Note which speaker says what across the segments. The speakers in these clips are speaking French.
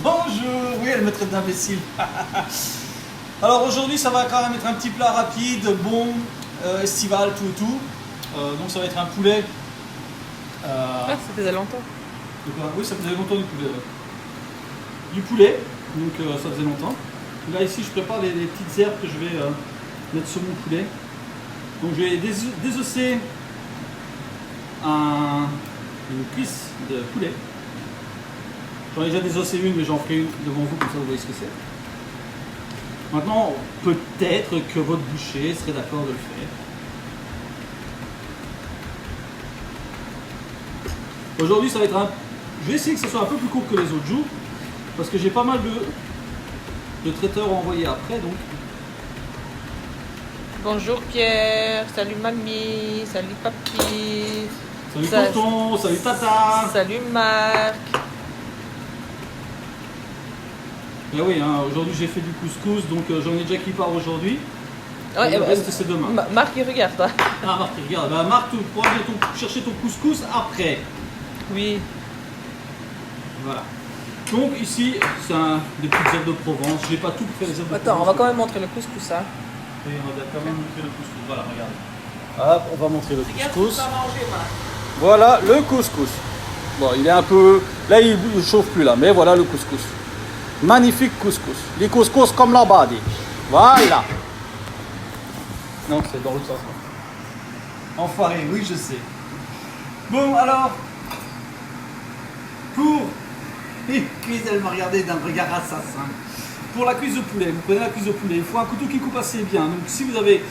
Speaker 1: Bonjour. Oui, elle me traite d'imbécile. Alors aujourd'hui, ça va quand même être un petit plat rapide, bon, estival, tout et tout. Donc ça va être un poulet.
Speaker 2: Ah, ça faisait longtemps.
Speaker 1: Oui, ça faisait longtemps du poulet. Ouais. Du poulet, donc ça faisait longtemps. Là ici, je prépare les petites herbes que je vais mettre sur mon poulet. Donc je vais désosser une cuisse de poulet. J'en ai déjà désossé une, mais j'en ferai une devant vous, comme ça vous voyez ce que c'est. Maintenant, peut-être que votre boucher serait d'accord de le faire. Aujourd'hui, ça va être je vais essayer que ce soit un peu plus court que les autres jours, parce que j'ai pas mal de traiteurs à envoyer après, donc.
Speaker 2: Bonjour Pierre, salut mamie, salut papy.
Speaker 1: Salut tonton, salut tata.
Speaker 2: Salut Marc.
Speaker 1: Ben oui, hein, aujourd'hui j'ai fait du couscous, donc j'en ai déjà qui part aujourd'hui.
Speaker 2: Ouais,
Speaker 1: le reste c'est demain.
Speaker 2: Marc il regarde toi.
Speaker 1: Ah Marc il regarde, ben, Marc tu pourras aller chercher ton couscous après.
Speaker 2: Oui.
Speaker 1: Voilà. Donc ici c'est des petites herbes de Provence, je n'ai pas tout fait les herbes de Provence.
Speaker 2: Attends, on va quand même montrer le couscous hein.
Speaker 1: Oui, on va quand même montrer le couscous, voilà regarde. Hop, on va montrer le couscous. Voilà le couscous. Bon il est un peu, là il ne chauffe plus là, mais voilà le couscous. Magnifique couscous. Les couscous comme là-bas, dit. Voilà. Non, c'est dans l'autre sens. Enfoiré, oui, je sais. Bon, alors. Pour. Cuise, elle m'a regardé d'un regard assassin. Pour la cuisse de poulet, vous prenez la cuisse de poulet. Il faut un couteau qui coupe assez bien. Donc, si vous n'avez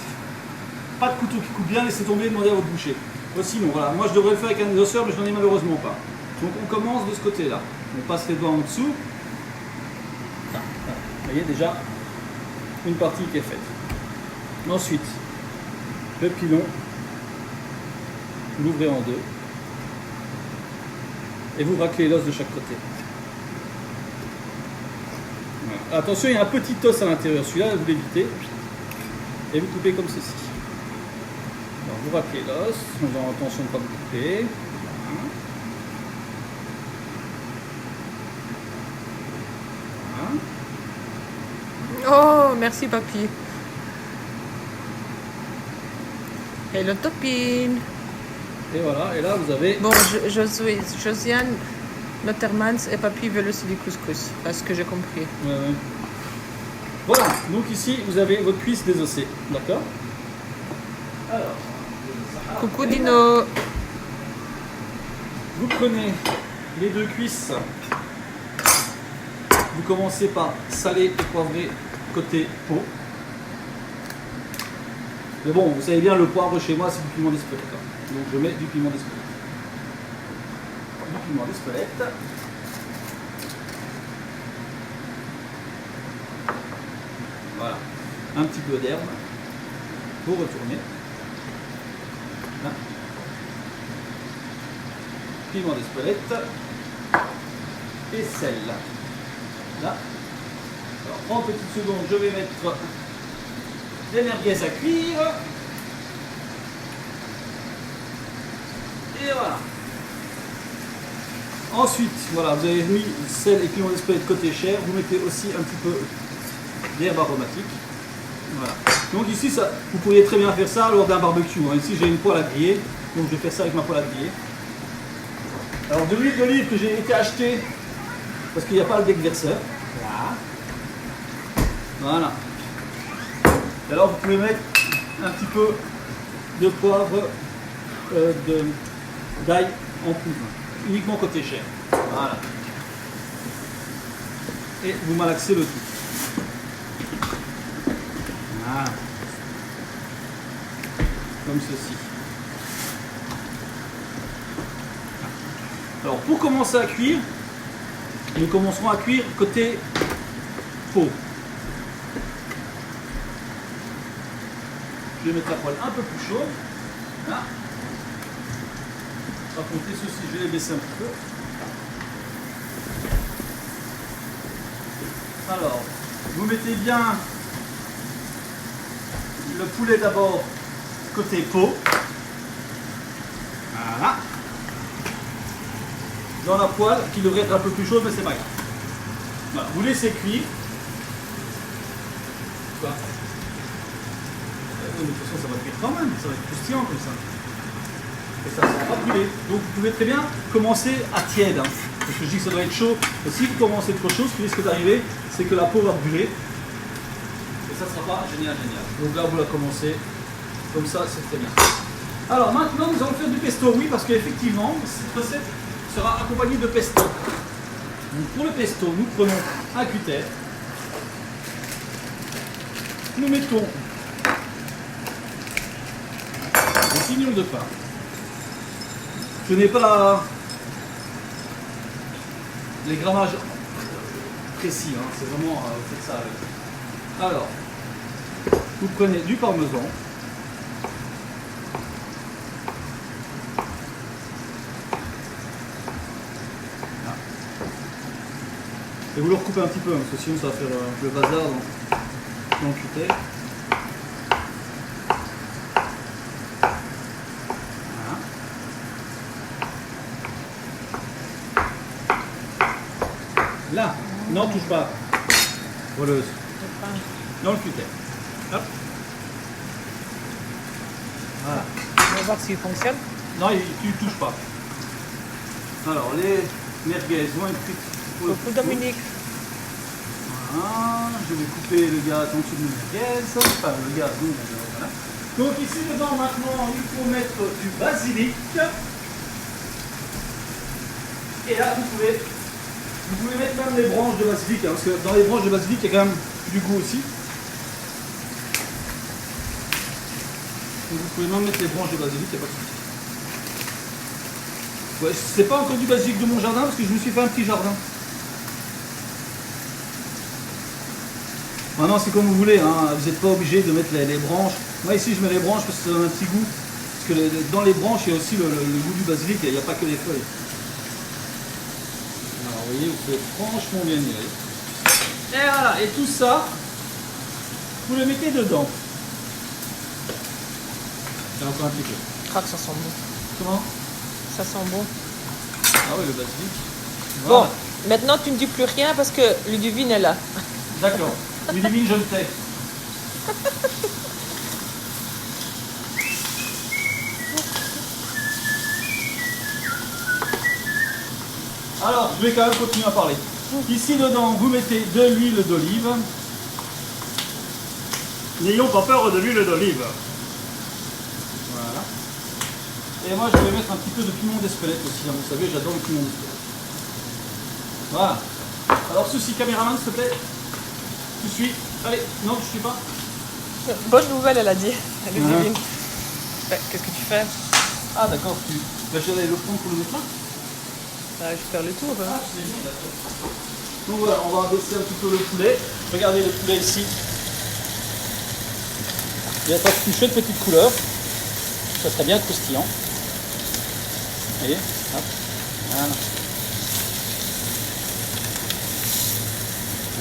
Speaker 1: pas de couteau qui coupe bien, laissez tomber et demandez à votre boucher. Sinon, voilà. Moi, je devrais le faire avec un désosseur, mais je n'en ai malheureusement pas. Donc, on commence de ce côté-là. On passe les doigts en dessous. Vous voyez déjà une partie qui est faite. Ensuite, le pilon, vous l'ouvrez en deux et vous raclez l'os de chaque côté. Voilà. Attention, il y a un petit os à l'intérieur, celui-là, vous l'évitez et vous coupez comme ceci. Alors, vous raclez l'os, en faisant attention de ne pas vous couper.
Speaker 2: Oh, merci papy. Hello Topine.
Speaker 1: Et voilà, et là vous avez...
Speaker 2: Bon, Josiane Nottermans et papy veulent aussi du couscous, parce que j'ai compris.
Speaker 1: Ouais. Voilà, donc ici vous avez votre cuisse désossée, d'accord? Alors...
Speaker 2: Coucou Dino.
Speaker 1: Vous prenez les deux cuisses, vous commencez par saler et poivrer côté peau. Mais bon, vous savez bien, le poivre chez moi c'est du piment d'Espelette. Donc je mets du piment d'Espelette. Du piment d'Espelette. Voilà. Un petit peu d'herbe pour retourner. Là. Piment d'Espelette. Et sel. Là. Alors, 30 petites secondes, je vais mettre des merguez à cuire. Et voilà. Ensuite, voilà, vous avez mis sel et piment d'Espelette côté chair. Vous mettez aussi un petit peu d'herbe aromatique. Voilà. Donc ici, ça, vous pourriez très bien faire ça lors d'un barbecue. Hein. Ici, j'ai une poêle à griller. Donc je vais faire ça avec ma poêle à griller. Alors de l'huile d'olive que j'ai été acheter parce qu'il n'y a pas le déverseur. Voilà. Et alors vous pouvez mettre un petit peu de poivre, d'ail en poudre, uniquement côté chair. Voilà. Et vous malaxez le tout. Voilà. Comme ceci. Alors pour commencer à cuire, nous commencerons à cuire côté peau. Je vais mettre la poêle un peu plus chaude. Là. Par contre, les ceci, je vais les baisser un petit peu. Alors, vous mettez bien le poulet d'abord côté peau. Voilà. Dans la poêle qui devrait être un peu plus chaude, mais c'est pas grave. Voilà, vous laissez cuire. Quoi? De toute façon, ça va cuire quand même, ça va être croustillant comme ça. Et ça ne sera pas brûlé. Donc vous pouvez très bien commencer à tiède. Hein. Parce que je dis que ça doit être chaud. Et si vous commencez trop chaud, ce qui risque d'arriver, c'est que la peau va brûler. Et ça ne sera pas génial. Donc là, vous la commencez comme ça, c'est très bien. Alors maintenant, nous allons faire du pesto. Oui, parce qu'effectivement, cette recette sera accompagnée de pesto. Donc pour le pesto, nous prenons un cutter. Nous mettons un pignon de pain. Je n'ai pas les grammages précis, hein. C'est vraiment faites ça avec. Alors, vous prenez du parmesan. Là. Et vous le recoupez un petit peu, hein, parce que sinon ça va faire le bazar dans le cutter. Là, non, touche pas. Voleuse. Dans le cutter. Hop. Voilà.
Speaker 2: On va voir s'il fonctionne.
Speaker 1: Non, tu ne touches pas. Alors, les merguez vont être cuites.
Speaker 2: Coucou Dominique.
Speaker 1: Voilà. Je vais couper le gaz en dessous de mes merguez. Enfin, le gaz, non, voilà. Donc ici, dedans, maintenant, il faut mettre du basilic. Et là, vous pouvez mettre même les branches de basilic, hein, parce que dans les branches de basilic, il y a quand même du goût aussi. Donc vous pouvez même mettre les branches de basilic, il n'y a pas de souci. Ouais, c'est pas encore du basilic de mon jardin, parce que je me suis fait un petit jardin. Maintenant, c'est comme vous voulez, hein, vous n'êtes pas obligé de mettre les branches. Moi ici, je mets les branches parce que ça donne un petit goût. Parce que dans les branches, il y a aussi le goût du basilic, il n'y a pas que les feuilles. Alors, vous voyez, vous pouvez franchement bien y aller. Et voilà, et tout ça, vous le mettez dedans. Et encore un petit peu.
Speaker 2: Crac, ça sent bon.
Speaker 1: Comment?
Speaker 2: Ça sent bon.
Speaker 1: Ah oui, le basilic.
Speaker 2: Bon,
Speaker 1: Voilà.
Speaker 2: maintenant tu ne dis plus rien parce que Ludivine est là.
Speaker 1: D'accord. Ludivine, je le tais. Alors, je vais quand même continuer à parler. Ici, dedans, vous mettez de l'huile d'olive. N'ayons pas peur de l'huile d'olive. Voilà. Et moi, je vais mettre un petit peu de piment d'Espelette aussi. Hein. Vous savez, j'adore le piment d'Espelette. Voilà. Alors, ceci, caméraman, s'il te plaît. Tu suis. Allez, non, tu suis pas.
Speaker 2: Bonne nouvelle, elle a dit. Ludivine. Ouais, qu'est-ce que tu fais?
Speaker 1: Ah, d'accord. J'allais le prendre pour le mettre là.
Speaker 2: Je vais faire le tour. Hein.
Speaker 1: Ah, c'est bien, d'accord. Donc voilà, on va abaisser un petit peu le poulet. Regardez le poulet ici. Il va être une chouette petite couleur. Ça serait bien croustillant. Vous voyez, hop. Voilà.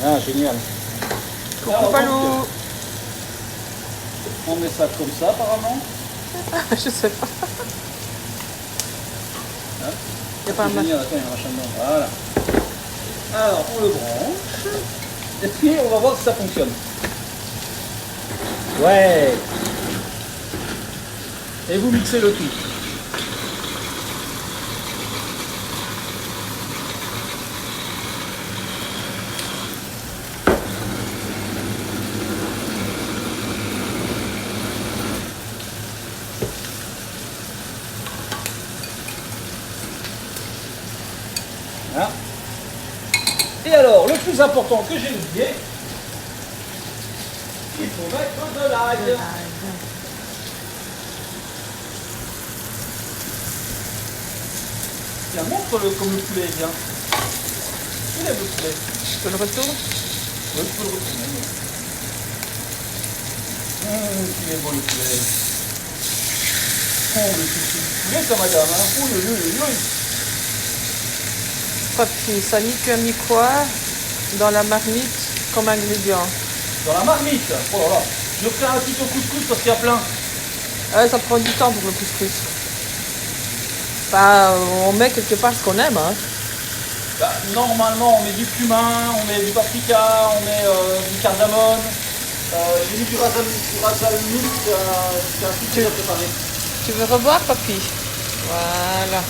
Speaker 1: Ah, génial.
Speaker 2: Coucou Palou.
Speaker 1: On met ça comme ça apparemment.
Speaker 2: Je sais pas.
Speaker 1: Hop.
Speaker 2: Il y a pas un
Speaker 1: génial, attends, il y a un machin dedans. Voilà. Alors, on le branche. Et puis, on va voir si ça fonctionne. Ouais. Et vous mixez le tout. Voilà. Et alors, le plus important que j'ai oublié, il faut mettre de l'ail. Tiens, montre-le comme le poulet est bien. Il est le poulet.
Speaker 2: Je peux le retourner?
Speaker 1: Oui, je peux le retourner. Il est bon le poulet. Oh, le petit poulet, ça madame. Hein. Oh, le.
Speaker 2: Papy, Samy, tu as mis quoi dans la marmite comme ingrédient?
Speaker 1: Dans la marmite. Oh là là. Je ferai un petit peu couscous parce qu'il y a plein.
Speaker 2: Ça prend du temps pour le couscous. Bah, on met quelque part ce qu'on aime. Hein.
Speaker 1: Bah, normalement, on met du cumin, on met du paprika, on met du cardamone. J'ai mis du rasalmut, c'est un truc déjà préparé.
Speaker 2: Tu veux revoir, papy? Voilà.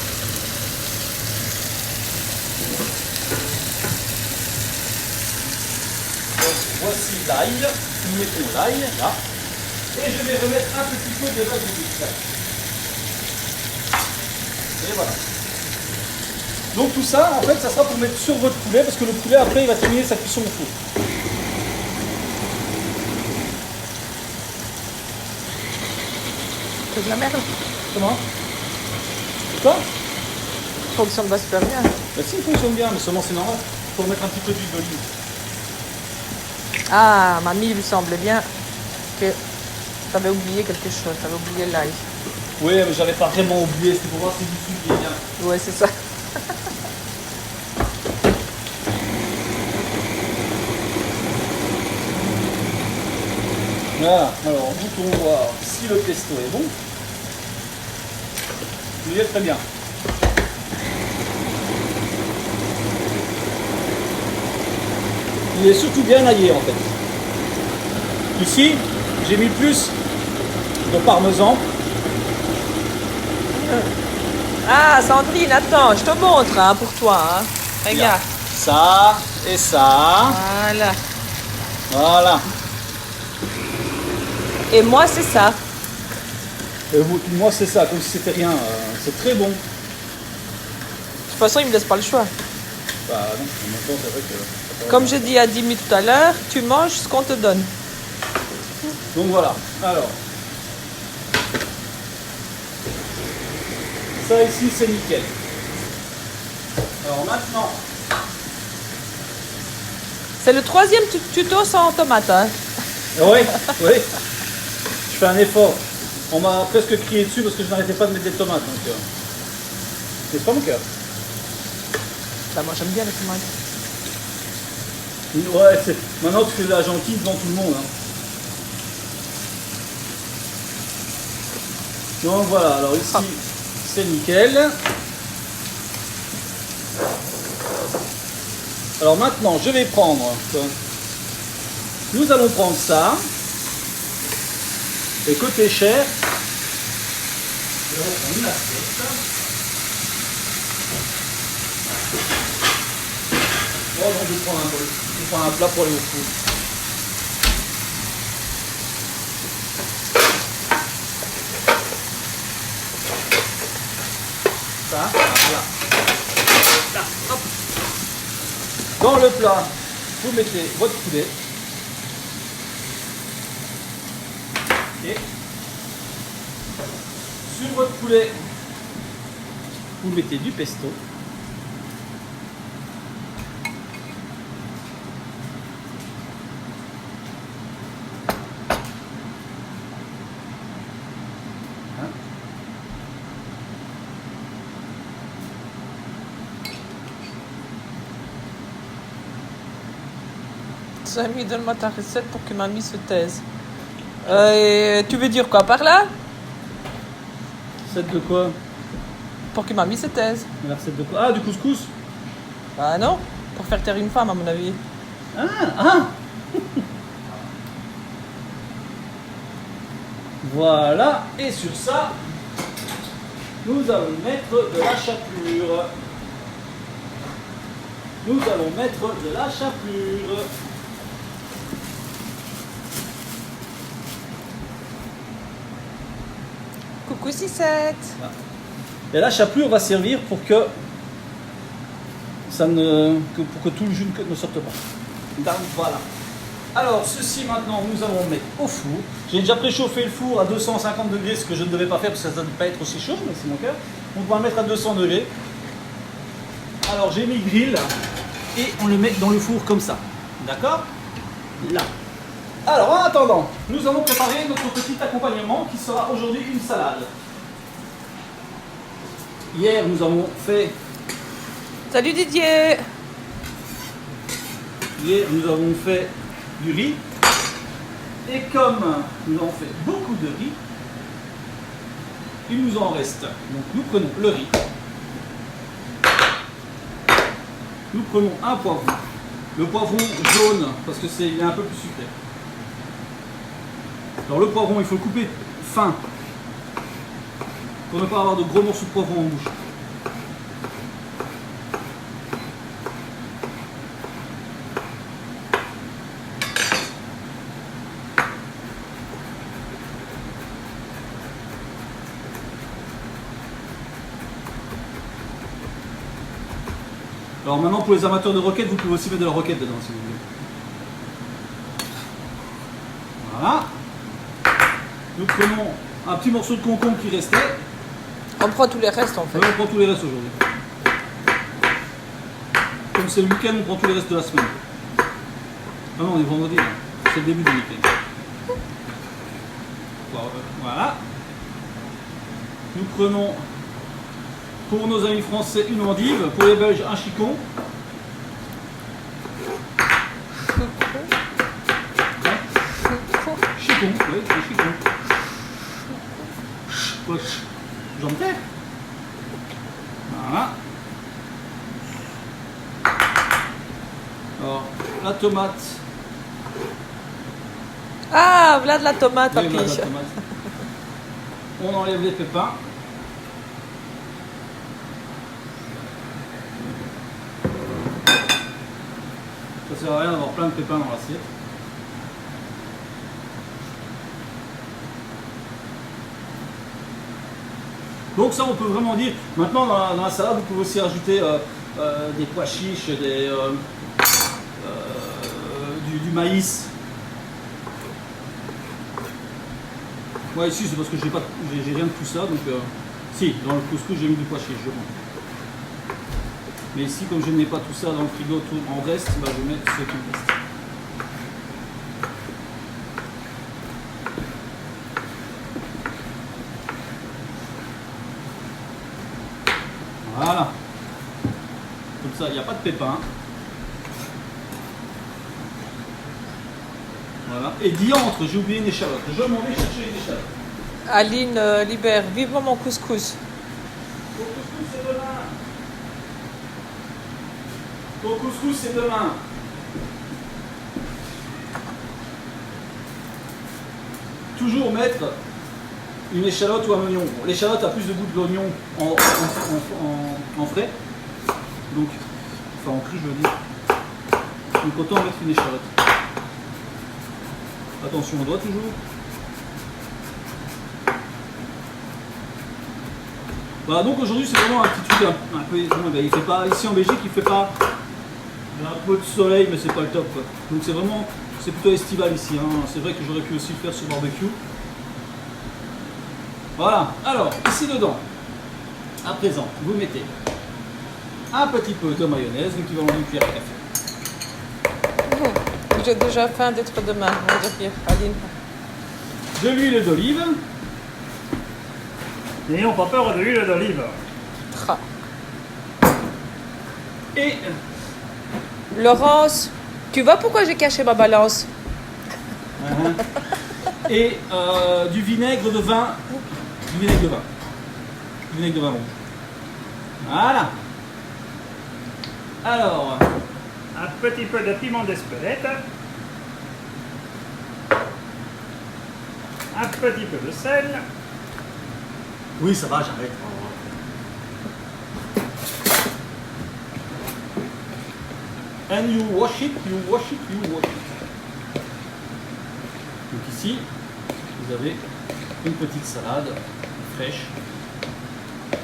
Speaker 1: Voici l'ail. Nous mettons l'ail là. Et je vais remettre un petit peu de basilic. Et voilà. Donc tout ça, en fait, ça sera pour mettre sur votre poulet, parce que le poulet, après, il va terminer sa cuisson au four.
Speaker 2: C'est de la merde.
Speaker 1: Comment? Quoi?
Speaker 2: Fonctionne pas super bien.
Speaker 1: Bah si, il fonctionne bien, mais seulement c'est normal. Il faut remettre un petit peu d'huile d'olive.
Speaker 2: Ah, mamie, il me semblait bien que tu avais oublié quelque chose. Tu avais oublié l'ail.
Speaker 1: Oui, mais j'avais pas vraiment oublié, c'était pour voir si vous souviez bien.
Speaker 2: Ouais, c'est ça.
Speaker 1: Voilà, alors bouton voir si le pesto est bon. Il est très bien. Il est surtout bien aillé en fait. Ici, j'ai mis plus de parmesan.
Speaker 2: Ah, Sandrine, attends, je te montre hein, pour toi. Hein. Regarde.
Speaker 1: Ça et ça.
Speaker 2: Voilà.
Speaker 1: Voilà.
Speaker 2: Et moi, c'est ça.
Speaker 1: Et moi, c'est ça, comme si c'était rien. C'est très bon.
Speaker 2: De toute façon, il me laisse pas le choix.
Speaker 1: Bah non, en même temps, c'est vrai que...
Speaker 2: Comme j'ai dit à Dimi tout à l'heure, tu manges ce qu'on te donne.
Speaker 1: Donc voilà. Alors. Ça ici, c'est nickel. Alors maintenant...
Speaker 2: C'est le 3e tuto sans tomate. Hein.
Speaker 1: Oui, oui. Je fais un effort. On m'a presque crié dessus parce que je n'arrêtais pas de mettre des tomates. Donc, n'est-ce pas mon cœur?
Speaker 2: Bah, moi, j'aime bien les tomates.
Speaker 1: Ouais, maintenant tu fais la gentille devant tout le monde. Hein. Donc voilà, alors ici c'est nickel. Alors maintenant je vais prendre, nous allons prendre ça. Et côté chair, je vais prendre une assiette. Oh non, je vais prendre un bol. Je vais prendre un plat pour aller au four. Ça, voilà. Là, hop. Dans le plat, vous mettez votre poulet. Et sur votre poulet, vous mettez du pesto.
Speaker 2: Samy, donne-moi ta recette pour que mamie se taise. Tu veux dire quoi par là?
Speaker 1: Recette de quoi?
Speaker 2: Pour que mamie se taise.
Speaker 1: La recette de quoi? Ah, du couscous?
Speaker 2: Bah non, pour faire taire une femme à mon avis.
Speaker 1: Ah. Voilà, et sur ça, nous allons mettre de la chapelure. Nous allons mettre de la chapelure.
Speaker 2: Coucou Cissette.
Speaker 1: Et la chapelure va servir pour que pour que tout le jus ne sorte pas. Donc, voilà. Alors ceci maintenant nous allons le mettre au four. J'ai déjà préchauffé le four à 250 degrés, ce que je ne devais pas faire parce que ça ne peut pas être aussi chaud, mais c'est mon cœur. On va le mettre à 200 degrés. Alors j'ai mis le grill et on le met dans le four comme ça. D'accord? Là. Alors en attendant, nous allons préparer notre petit accompagnement qui sera aujourd'hui une salade. Hier nous avons fait...
Speaker 2: Salut Didier.
Speaker 1: Hier nous avons fait du riz. Et comme nous avons fait beaucoup de riz, il nous en reste. Donc nous prenons le riz. Nous prenons un poivron. Le poivron jaune, parce que il est un peu plus sucré. Alors le poivron, il faut le couper fin, pour ne pas avoir de gros morceaux de poivron en bouche. Alors maintenant, pour les amateurs de roquettes, vous pouvez aussi mettre de la roquette dedans si vous voulez. Voilà. Nous prenons un petit morceau de concombre qui restait.
Speaker 2: On prend tous les restes en fait.
Speaker 1: On prend tous les restes aujourd'hui. Comme c'est le week-end, on prend tous les restes de la semaine. Ah non, on est vendredi, c'est le début du week-end. Voilà. Nous prenons, pour nos amis français, une endive. Pour les Belges, un chicon. Chicon, oui, un chicon. J'en fais. Voilà. Alors, la tomate.
Speaker 2: Ah, voilà de la tomate,
Speaker 1: Oui,
Speaker 2: papy.
Speaker 1: voilà, la tomate. On enlève les pépins. Ça sert à rien d'avoir plein de pépins dans l'assiette. Donc ça, on peut vraiment dire, maintenant dans la salade, vous pouvez aussi rajouter des pois chiches, du maïs. Moi ici, c'est parce que j'ai rien de tout ça, donc si, dans le couscous, j'ai mis du pois chiche, je pense. Mais ici, comme je n'ai pas tout ça dans le frigo tout en reste, bah, je mets ce qui me reste. Voilà. Comme ça, il n'y a pas de pépins. Voilà. Et diantre, j'ai oublié une échalote. Je m'en vais chercher une échalote.
Speaker 2: Aline libère vivement mon couscous.
Speaker 1: Ton couscous, c'est demain. Ton couscous, c'est demain. Toujours mettre une échalote ou un oignon. Bon, l'échalote a plus de goût de l'oignon en frais. Donc, enfin en cru, je veux dire. Donc autant mettre une échalote. Attention, on doit toujours. Voilà, donc aujourd'hui c'est vraiment un petit truc un peu. Il fait pas, ici en Belgique, il fait pas. Il y a un peu de soleil, mais c'est pas le top, quoi. Donc c'est vraiment. C'est plutôt estival ici. Hein. C'est vrai que j'aurais pu aussi le faire sur barbecue. Voilà, alors ici dedans, à présent, vous mettez un petit peu de mayonnaise, l'équivalent d'une cuillère à café.
Speaker 2: J'ai déjà faim d'être demain, on va dire, Aline.
Speaker 1: De l'huile d'olive.
Speaker 3: N'ayons pas peur de l'huile d'olive.
Speaker 1: Et
Speaker 2: Laurence, tu vois pourquoi j'ai caché ma balance?
Speaker 1: et du vinaigre de vin. Du vinaigre de vin. Du vinaigre de vin rouge. Voilà. Alors.
Speaker 3: Un petit peu de piment d'Espelette. Un petit peu de sel.
Speaker 1: Oui, ça va, j'arrête. And you wash it, you wash it, you wash it. Donc ici, vous avez une petite salade fraîche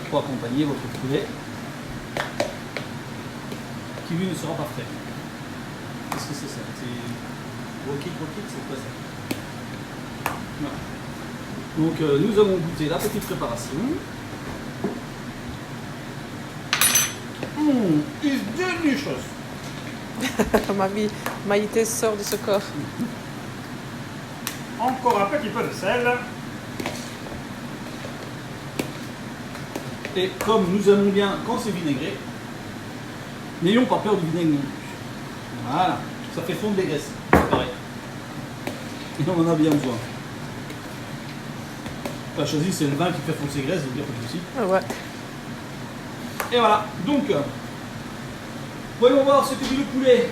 Speaker 1: pour accompagner votre poulet qui lui ne sera pas frais. Qu'est-ce que c'est ça? C'est roquette, c'est quoi ça? Voilà. Donc nous avons goûté la petite préparation. It's delicious.
Speaker 2: Ma Maïté sort de ce corps.
Speaker 3: Encore un petit peu de sel.
Speaker 1: Et comme nous aimons bien quand c'est vinaigré, n'ayons pas peur du vinaigre non plus. Voilà, ça fait fondre les graisses, c'est pareil. Et on en a bien besoin. La choisi, c'est le vin qui fait fondre ses graisses, il n'y a pas de souci.
Speaker 2: Ah ouais.
Speaker 1: Et voilà, donc Voyons voir ce que dit le poulet.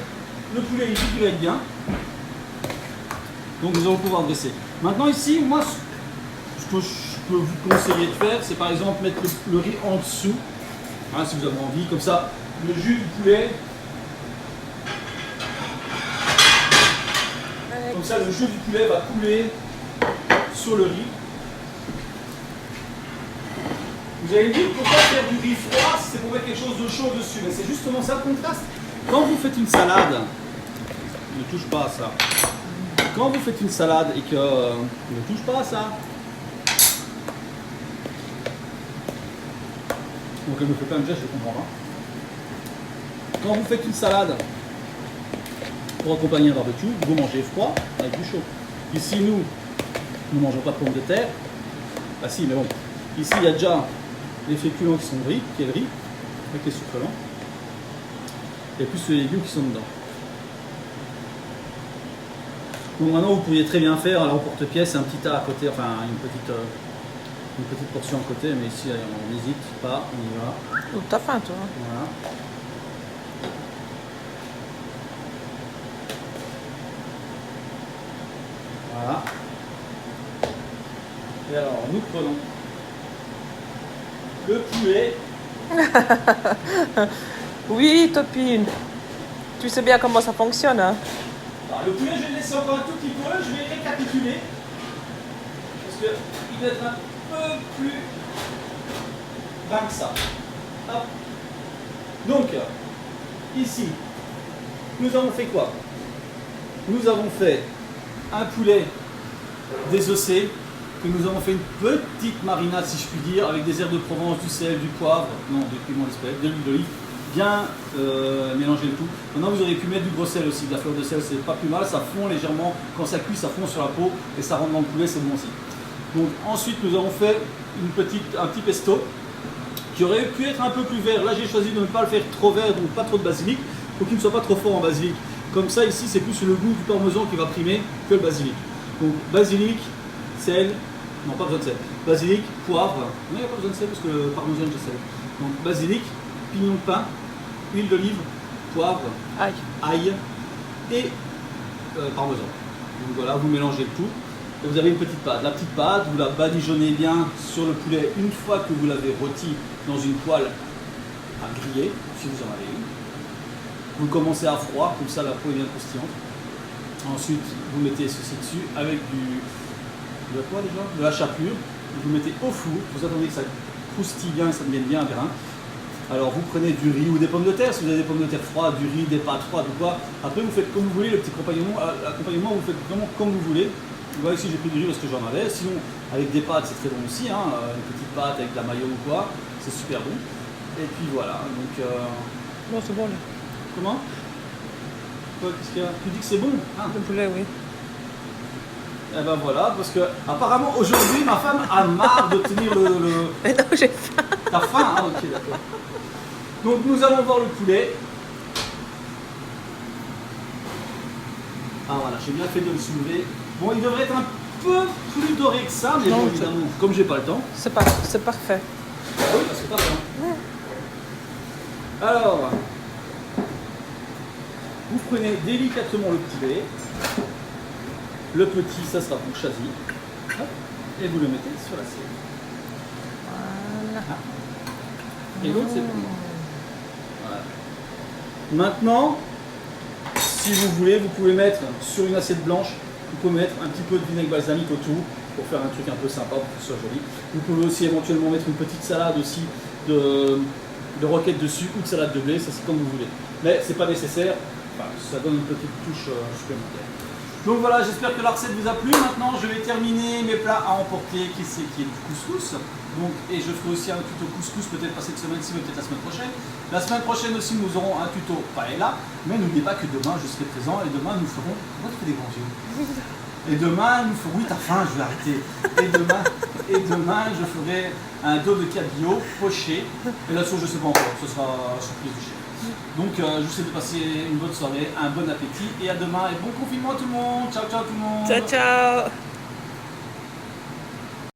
Speaker 1: Le poulet ici qui va être bien. Donc nous allons pouvoir dresser. Maintenant ici, moi, ce que je peux vous conseiller de faire, c'est par exemple mettre le riz en dessous. Hein, si vous avez envie, comme ça, le jus du poulet. Comme ça, le jus du poulet va couler sur le riz. Vous allez me dire pourquoi faire du riz froid si c'est pour mettre quelque chose de chaud dessus. Mais c'est justement ça le contraste. Quand vous faites une salade, ne touche pas à ça. Quand vous faites une salade et que ne touche pas à ça. Donc elle me fait plein de gestes, je comprends pas. Quand vous faites une salade pour accompagner un barbecue, vous mangez froid avec du chaud. Ici nous ne mangeons pas de pommes de terre. Ah si, mais bon. Ici il y a déjà les féculents qui sont gris, qui est le riz, avec les sucres lents. Et plus les légumes qui sont dedans. Donc maintenant vous pourriez très bien faire à l'emporte-pièce un petit tas à côté, enfin une petite portion à côté, mais ici on n'hésite pas, on y va.
Speaker 2: Oh, t'as faim toi.
Speaker 1: Voilà. Voilà. Et alors nous prenons le poulet.
Speaker 2: Oui, Topine. Tu sais bien comment ça fonctionne, hein?
Speaker 1: Alors, le poulet, je vais le laisser encore un tout petit peu. Je vais récapituler. Parce qu'il doit être un peu plus bas que ça. Hop. Donc, ici, nous avons fait quoi? Nous avons fait un poulet désossé. Que nous avons fait une petite marinade, si je puis dire, avec des herbes de Provence, du sel, du poivre, non, du piment d'Espelette, de l'huile d'olive, bien mélanger le tout. Maintenant, vous auriez pu mettre du gros sel aussi, de la fleur de sel, c'est pas plus mal, ça fond légèrement, quand ça cuit, ça fond sur la peau et ça rentre dans le poulet, c'est bon aussi. Donc, ensuite, nous avons fait un petit pesto qui aurait pu être un peu plus vert. Là, j'ai choisi de ne pas le faire trop vert, donc pas trop de basilic, pour qu'il ne soit pas trop fort en basilic. Comme ça, ici, c'est plus le goût du parmesan qui va primer que le basilic. Donc, basilic, sel. Non, pas besoin de sel. Basilic, poivre. Non, il n'y a pas besoin de sel parce que le parmesan j'ai sel. Donc basilic, pignon de pin, huile d'olive, poivre, ail et parmesan. Donc voilà, vous mélangez le tout. Et vous avez une petite pâte. La petite pâte, vous la badigeonnez bien sur le poulet une fois que vous l'avez rôti dans une poêle à griller, si vous en avez une. Vous commencez à froid, comme ça la peau est bien croustillante. Ensuite, vous mettez ceci dessus avec de la chapelure, vous mettez au four, vous attendez que ça croustille bien et ça devienne bien grain. Alors vous prenez du riz ou des pommes de terre, si vous avez des pommes de terre froides, du riz, des pâtes froides ou quoi. Après vous faites comme vous voulez, le petit accompagnement vous faites vraiment comme vous voulez. Voilà, ici j'ai pris du riz parce que j'en avais, sinon avec des pâtes c'est très bon aussi, hein. Une petite pâte avec de la mayo ou quoi, c'est super bon. Et puis voilà, donc...
Speaker 2: Non, c'est bon là.
Speaker 1: Comment? Qu'est-ce qu'il y a? Tu dis que c'est bon, hein?
Speaker 2: Le poulet, oui.
Speaker 1: Et ben voilà, parce que apparemment aujourd'hui ma femme a marre de tenir le...
Speaker 2: Mais non, j'ai faim.
Speaker 1: T'as faim? Ah ok, d'accord. Donc nous allons voir le poulet. Ah voilà, j'ai bien fait de le soulever. Bon, il devrait être un peu plus doré que ça, mais
Speaker 2: non,
Speaker 1: bon, évidemment, comme j'ai pas le temps.
Speaker 2: C'est parfait.
Speaker 1: Ah oui, parce que t'as faim. Alors, vous prenez délicatement le poulet. Le petit, ça sera pour Chazy. Et vous le mettez sur l'assiette.
Speaker 2: Voilà.
Speaker 1: Et l'autre, c'est pour moi. Voilà. Maintenant, si vous voulez, vous pouvez mettre sur une assiette blanche, vous pouvez mettre un petit peu de vinaigre balsamique autour pour faire un truc un peu sympa, pour que ce soit joli. Vous pouvez aussi éventuellement mettre une petite salade aussi de roquettes dessus ou de salade de blé, ça c'est comme vous voulez. Mais c'est pas nécessaire, enfin, ça donne une petite touche supplémentaire. Donc voilà, j'espère que la recette vous a plu. Maintenant, je vais terminer mes plats à emporter, qui est du couscous. Donc, et je ferai aussi un tuto couscous, peut-être pas cette semaine-ci, mais peut-être la semaine prochaine. La semaine prochaine aussi, nous aurons un tuto paella. Mais n'oubliez pas que demain, je serai présent et demain, nous ferons... Pourquoi tu fais des grands yeux? Et demain, nous ferons... Oui, t'as faim, je vais arrêter. Et demain, je ferai un dos de cabillaud poché. Et la sauce, je ne sais pas encore, ce sera surprise du chef. Donc, je vous souhaite de passer une bonne soirée, un bon appétit et à demain et bon confinement à tout le monde. Ciao, ciao tout le monde.
Speaker 2: Ciao, ciao.